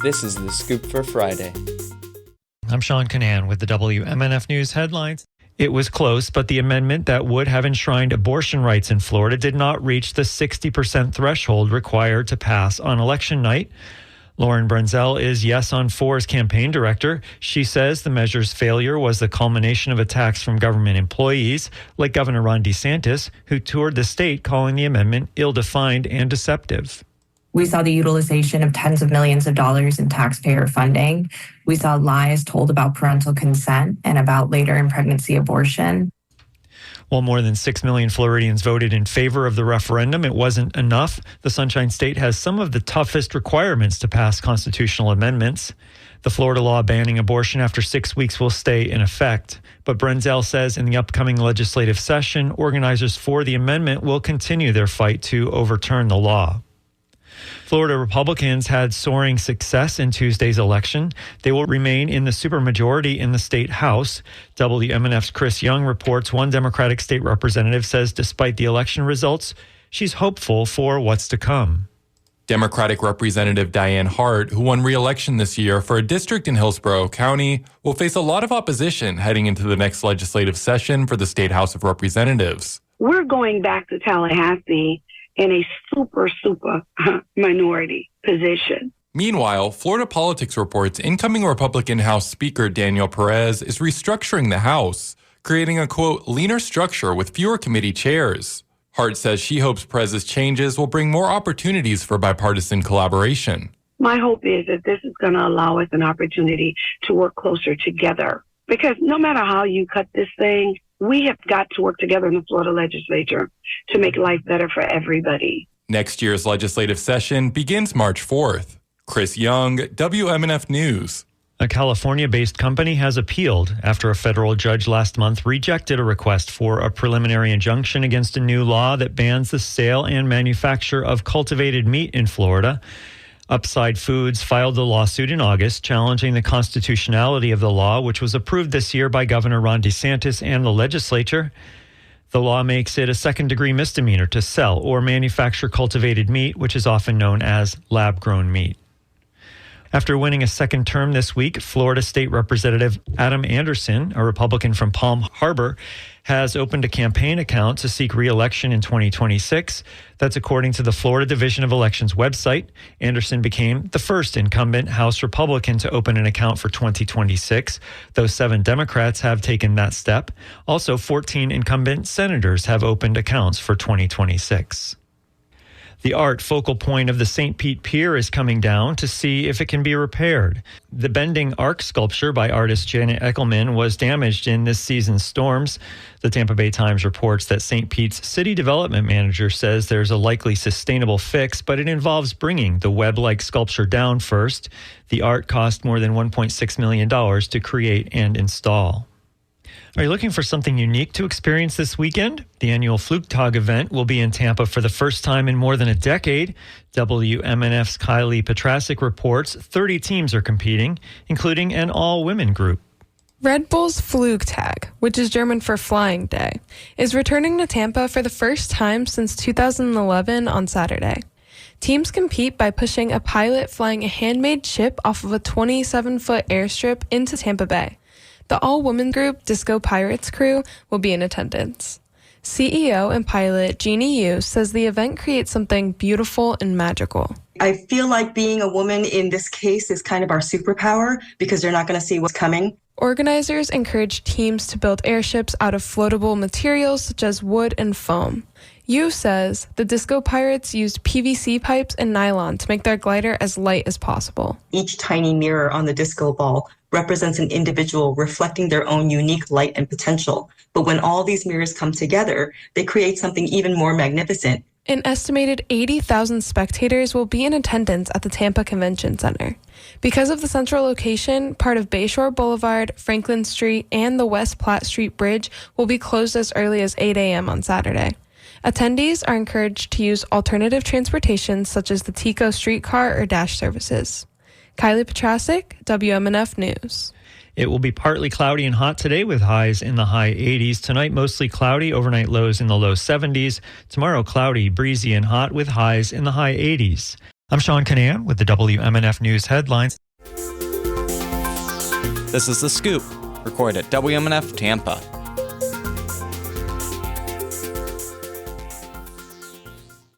This is The Scoop for Friday. I'm Sean Canan with the WMNF News headlines. It was close, but the amendment that would have enshrined abortion rights in Florida did not reach the 60% threshold required to pass on election night. Lauren Brenzel is Yes on 4's campaign director. She says the measure's failure was the culmination of attacks from government employees, like Governor Ron DeSantis, who toured the state calling the amendment ill-defined and deceptive. We saw the utilization of tens of millions of dollars in taxpayer funding. We saw lies told about parental consent and about later in pregnancy abortion. While more than 6 million Floridians voted in favor of the referendum, it wasn't enough. The Sunshine State has some of the toughest requirements to pass constitutional amendments. The Florida law banning abortion after 6 weeks will stay in effect. But Brenzel says in the upcoming legislative session, organizers for the amendment will continue their fight to overturn the law. Florida Republicans had soaring success in Tuesday's election. They will remain in the supermajority in the state House. WMNF's Chris Young reports one Democratic state representative says despite the election results, she's hopeful for what's to come. Democratic Representative Diane Hart, who won re-election this year for a district in Hillsborough County, will face a lot of opposition heading into the next legislative session for the State House of Representatives. We're going back to Tallahassee in a super minority position. Meanwhile, Florida Politics reports incoming Republican House Speaker Daniel Perez is restructuring the House, creating a, quote, leaner structure with fewer committee chairs. Hart says she hopes Perez's changes will bring more opportunities for bipartisan collaboration. My hope is that this is going to allow us an opportunity to work closer together. Because no matter how you cut this thing, we have got to work together in the Florida legislature to make life better for everybody. Next year's legislative session begins March 4th. Chris Young, WMNF News. A California-based company has appealed after a federal judge last month rejected a request for a preliminary injunction against a new law that bans the sale and manufacture of cultivated meat in Florida. Upside Foods filed the lawsuit in August, challenging the constitutionality of the law, which was approved this year by Governor Ron DeSantis and the legislature. The law makes it a second-degree misdemeanor to sell or manufacture cultivated meat, which is often known as lab-grown meat. After winning a second term this week, Florida State Representative Adam Anderson, a Republican from Palm Harbor, has opened a campaign account to seek re-election in 2026. That's according to the Florida Division of Elections website. Anderson became the first incumbent House Republican to open an account for 2026, though 7 Democrats have taken that step. Also, 14 incumbent senators have opened accounts for 2026. The art focal point of the St. Pete Pier is coming down to see if it can be repaired. The bending arc sculpture by artist Janet Eckelman was damaged in this season's storms. The Tampa Bay Times reports that St. Pete's city development manager says there's a likely sustainable fix, but it involves bringing the web-like sculpture down first. The art cost more than $1.6 million to create and install. Are you looking for something unique to experience this weekend? The annual Flugtag event will be in Tampa for the first time in more than a decade. WMNF's Kylie Petrasic reports 30 teams are competing, including an all-women group. Red Bull's Flugtag, which is German for Flying Day, is returning to Tampa for the first time since 2011 on Saturday. Teams compete by pushing a pilot flying a handmade ship off of a 27-foot airstrip into Tampa Bay. The all-women group Disco Pirates crew will be in attendance. CEO and pilot Jeannie Yu says the event creates something beautiful and magical. I feel like being a woman in this case is kind of our superpower because they're not going to see what's coming. Organizers encourage teams to build airships out of floatable materials such as wood and foam. Yu says the Disco Pirates used PVC pipes and nylon to make their glider as light as possible. Each tiny mirror on the disco ball represents an individual reflecting their own unique light and potential. But when all these mirrors come together, they create something even more magnificent. An estimated 80,000 spectators will be in attendance at the Tampa Convention Center. Because of the central location, part of Bayshore Boulevard, Franklin Street, and the West Platte Street Bridge will be closed as early as 8 a.m. on Saturday. Attendees are encouraged to use alternative transportation such as the Tico streetcar or Dash services. Kylie Petrasic, WMNF News. It will be partly cloudy and hot today with highs in the high 80s. Tonight, mostly cloudy, overnight lows in the low 70s. Tomorrow, cloudy, breezy, and hot with highs in the high 80s. I'm Sean Canan with the WMNF News headlines. This is The Scoop, recorded at WMNF Tampa.